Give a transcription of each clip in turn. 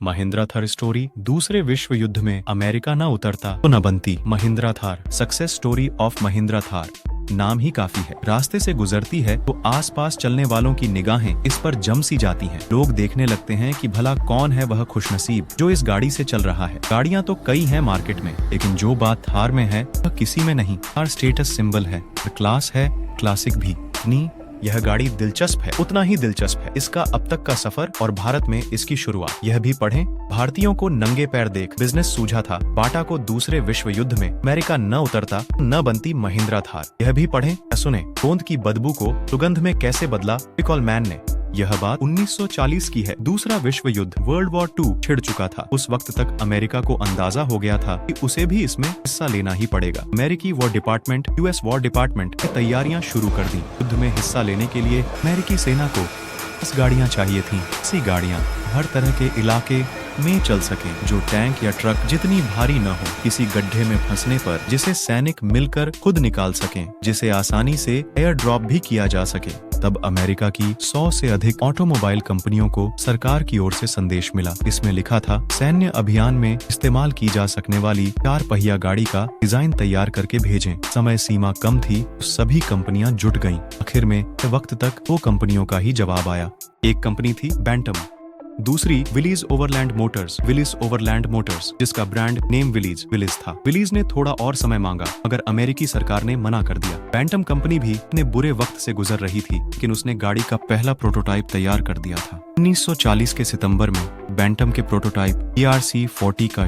Mahindra Thar story. दूसरे विश्व युद्ध में अमेरिका न उतरता तो न बनती Mahindra Thar. Success story of Mahindra Thar नाम ही काफी है। रास्ते से गुजरती है तो आसपास चलने वालों की निगाहें इस पर जम सी जाती हैं। लोग देखने लगते हैं कि भला कौन है वह खुशनसीब जो इस गाड़ी से चल रहा है। गाड़ियां तो कई हैं मार्केट में, लेकिन जो बात थार में है वह किसी में नहीं। थार स्टेटस सिंबल है, क्लास है, क्लासिक भी। यह गाड़ी दिलचस्प है, उतना ही दिलचस्प है इसका अब तक का सफर और भारत में इसकी शुरुआत। यह भी पढ़ें, भारतीयों को नंगे पैर देख बिजनेस सूझा था। बाटा को दूसरे विश्व युद्ध में अमेरिका न उतरता न बनती महिंद्रा थार। यह भी पढ़ें या सुने, गोंद की बदबू को सुगंध में कैसे बदला पिकॉलमैन ने। यह बात 1940 की है। दूसरा विश्व युद्ध वर्ल्ड वॉर 2 छिड़ चुका था। उस वक्त तक अमेरिका को अंदाजा हो गया था कि उसे भी इसमें हिस्सा लेना ही पड़ेगा। अमेरिकी war department US war department ने तैयारियां शुरू कर दी। युद्ध में हिस्सा लेने के लिए अमेरिकी सेना को 10 गाड़ियां चाहिए थीं। ऐसी गाड़ियां हर तरह के इलाके में चल सके, जो टैंक या ट्रक जितनी भारी न हो, किसी गड्ढे में फंसने पर जिसे सैनिक मिलकर खुद निकाल सकें, जिसे आसानी से एयर ड्रॉप भी किया जा सके। तब अमेरिका की 100 से अधिक ऑटोमोबाइल कंपनियों को सरकार की ओर से संदेश मिला। इसमें लिखा था, सैन्य अभियान में इस्तेमाल की जा सकने वाली 4 पहिया गाड़ी का डिजाइन तैयार करके भेजें। समय सीमा कम थी, सभी कंपनियां जुट गईं। आखिर में वक्त तक 2 कंपनियों का ही जवाब आया। एक कंपनी थी बैंटम, दूसरी विलीज ओवरलैंड मोटर्स, जिसका ब्रांड नेम विलीज था। विलीज ने थोड़ा और समय मांगा, मगर अमेरिकी सरकार ने मना कर दिया। बैंटम कंपनी भी इतने बुरे वक्त से गुजर रही थी, लेकिन उसने गाड़ी का पहला प्रोटोटाइप तैयार कर दिया था। 1940 के सितंबर में बैंटम के प्रोटोटाइप ERC-40 का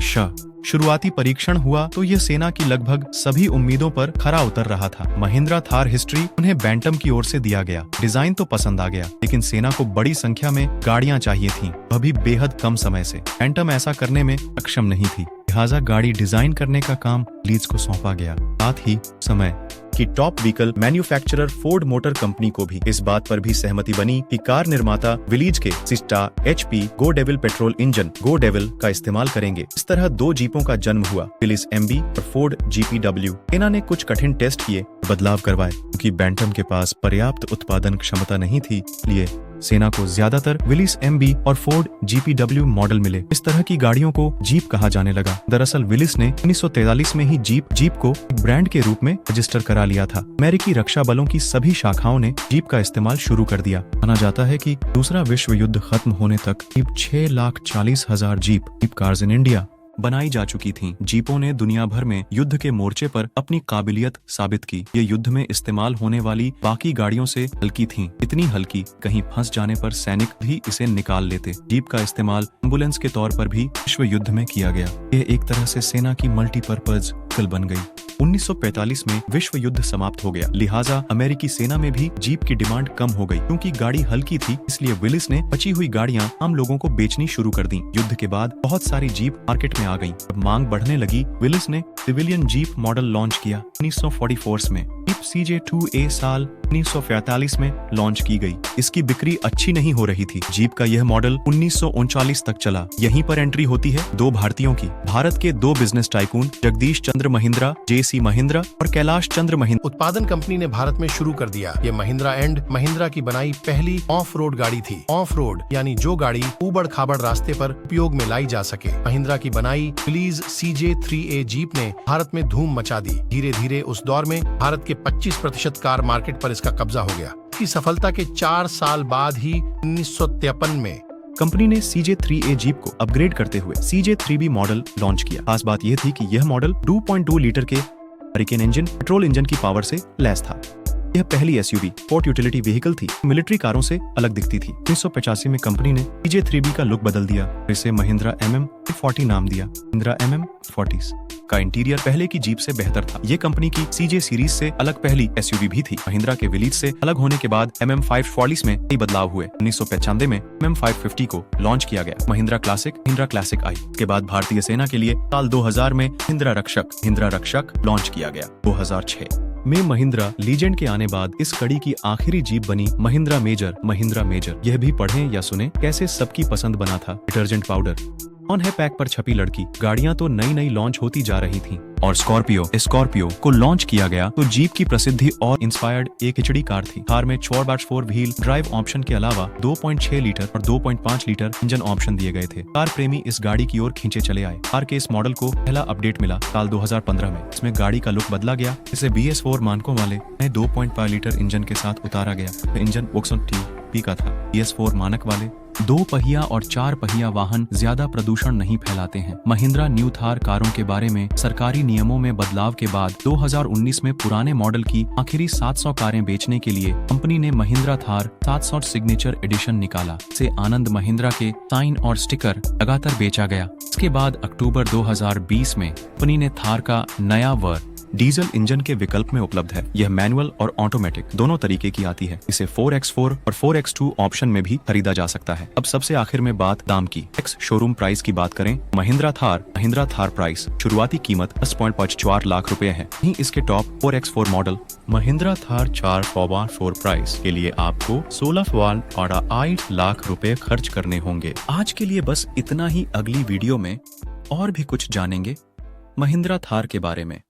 शुरुआती परीक्षण हुआ तो यह सेना की लगभग सभी उम्मीदों पर खरा उतर रहा था। महिंद्रा थार हिस्ट्री उन्हें बैंटम की ओर से दिया गया। डिजाइन तो पसंद आ गया, लेकिन सेना को बड़ी संख्या में गाड़ियां चाहिए थीं, वह भी बेहद कम समय से। बैंटम ऐसा करने में सक्षम नहीं थी, लिहाजा गाड़ी डिजाइन करने का काम लीज को सौंपा गया। साथ ही समय की top vehicle manufacturer Ford motor company को भी इस बात पर भी सहमति बनी कि कार निर्माता विलीज के सिस्टा HP गो डेविल पेट्रोल इंजन गो डेविल का इस्तेमाल करेंगे। इस तरह 2 जीपों का जन्म हुआ, विलीज MB और फोर्ड GPW। सेना ने कुछ कठिन टेस्ट किए, बदलाव करवाए, क्योंकि बैंटम के पास पर्याप्त उत्पादन क्षमता नहीं थी, इसलिए सेना को ज्यादातर विलीज MB और फोर्ड GPW मॉडल मिले। इस तरह की गाड़ियों को जीप कहा जाने लगा। दरअसल विलीज ने 1943 में ही जीप को एक ब्रांड के रूप में रजिस्टर करा लिया था। अमेरिकी रक्षा बलों की सभी शाखाओं ने जीप का इस्तेमाल शुरू कर दिया। माना जाता है कि दूसरा विश्व युद्ध खत्म होने तक करीब 6,40,000 जीप कार्स इन इंडिया बनाई जा चुकी थीं। जीपों ने दुनिया भर में युद्ध के मोर्चे पर अपनी काबिलियत साबित की। ये युद्ध में इस्तेमाल होने वाली बाकी गाड़ियों से हल्की थीं, इतनी हल्की कहीं फंस जाने पर सैनिक भी इसे निकाल लेते। जीप का इस्तेमाल एम्बुलेंस के तौर पर भी विश्व युद्ध में किया गया। ये एक तरह से सेना की मल्टीपर्पज व्हीकल बन गई। 1945 में विश्व युद्ध समाप्त हो गया, लिहाजा अमेरिकी सेना में भी जीप की डिमांड कम हो गई। क्योंकि गाड़ी हल्की थी, इसलिए विलिस ने बची हुई गाड़ियां आम लोगों को बेचनी शुरू कर दी। युद्ध के बाद बहुत सारी जीप मार्केट में आ गईं। जब मांग बढ़ने लगी, विलिस ने सिविलियन जीप मॉडल लॉन्च किया। 1944 में जीप CJ2A साल 1945 में लॉन्च की गई। इसकी बिक्री अच्छी नहीं हो रही थी। जीप का यह मॉडल 1939 तक चला। यहीं पर एंट्री होती है 2 भारतीयों की। भारत के 2 बिजनेस टाइकून जगदीश चंद्र महिंद्रा, JC महिंद्रा और कैलाश चंद्र महिंद्रा उत्पादन कंपनी ने भारत में शुरू कर दिया। ये महिंद्रा की बनाई पहली ऑफ रोड गाड़ी थी। ऑफ रोड यानी जो गाड़ी ऊबड़ खाबड़ रास्ते पर उपयोग में लाई जा सके। महिंद्रा की बनाई विलीज CJ3A जीप ने भारत में धूम मचा दी। धीरे धीरे उस दौर में भारत के 25% कार मार्केट पर इसका कब्जा हो गया। इसकी सफलता के 4 साल बाद ही 1953 में कंपनी ने CJ3A जीप को अपग्रेड करते हुए CJ3B मॉडल लॉन्च किया। खास बात यह थी कि यह मॉडल 2.2 लीटर के हरिकेन इंजन पेट्रोल इंजन की पावर से लैस था। यह पहली SUV स्पोर्ट यूटिलिटी व्हीकल थी, मिलिट्री कारों से अलग दिखती थी। 1985 में कंपनी ने CJ3B का लुक बदल दिया, इसे महिंद्रा MM40 नाम दिया। महिंद्रा MM40 का इंटीरियर पहले की जीप से बेहतर था। ये कंपनी की CJ सीरीज से अलग पहली SUV भी थी। महिंद्रा के विलीज से अलग होने के बाद MM540 में कई बदलाव हुए। 1995 में MM550 को लॉन्च किया गया। महिंद्रा क्लासिक आई। के बाद भारतीय सेना के लिए साल 2000 में महिंद्रा रक्षक लॉन्च किया गया। 2006 में महिंद्रा लीजेंड के आने बाद इस कड़ी की आखिरी जीप बनी महिंद्रा मेजर। यह भी पढ़ें या सुने, कैसे सबकी पसंद बना था डिटर्जेंट पाउडर। कौन है पैक पर छपी लड़की। गाड़ियां तो नई नई लॉन्च होती जा रही थीं और स्कॉर्पियो को लॉन्च किया गया तो जीप की प्रसिद्धि और इंस्पायर्ड एक खिचड़ी कार थी। कार में 4x4 व्हील ड्राइव ऑप्शन के अलावा 2.6 लीटर और 2.5 लीटर इंजन ऑप्शन दिए गए थे। कार प्रेमी इस गाड़ी की ओर खींचे चले आए। कार के इस मॉडल को पहला अपडेट मिला साल 2015 में। इसमें गाड़ी का लुक बदला गया। इसे BS4 मानकों वाले 2.5 लीटर इंजन के साथ उतारा गया। इंजन T का था। BS4 मानक वाले 2 पहिया और 4 पहिया वाहन ज्यादा प्रदूषण नहीं फैलाते हैं। महिंद्रा न्यू थार कारों के बारे में सरकारी नियमों में बदलाव के बाद 2019 में पुराने मॉडल की आखिरी 700 कारें बेचने के लिए कंपनी ने महिंद्रा थार 700 सिग्नेचर एडिशन निकाला। से आनंद महिंद्रा के साइन और स्टिकर लगातार बेचा गया। इसके बाद अक्टूबर 2020 में कंपनी ने थार का नया वर्जन डीजल इंजन के विकल्प में उपलब्ध है। यह मैनुअल और ऑटोमेटिक दोनों तरीके की आती है। इसे 4x4 और 4x2 ऑप्शन में भी खरीदा जा सकता है। अब सबसे आखिर में बात दाम की। एक्स शोरूम प्राइस की बात करें, महिंद्रा थार प्राइस शुरुआती कीमत 10.54 लाख रुपए है। वहीं इसके top 4x4 model Mahindra Thar 4x4 price के लिए आपको 16.8 लाख रुपए खर्च करने होंगे। आज के लिए बस इतना ही। अगली वीडियो में और भी कुछ जानेंगे महिंद्रा थार के बारे में।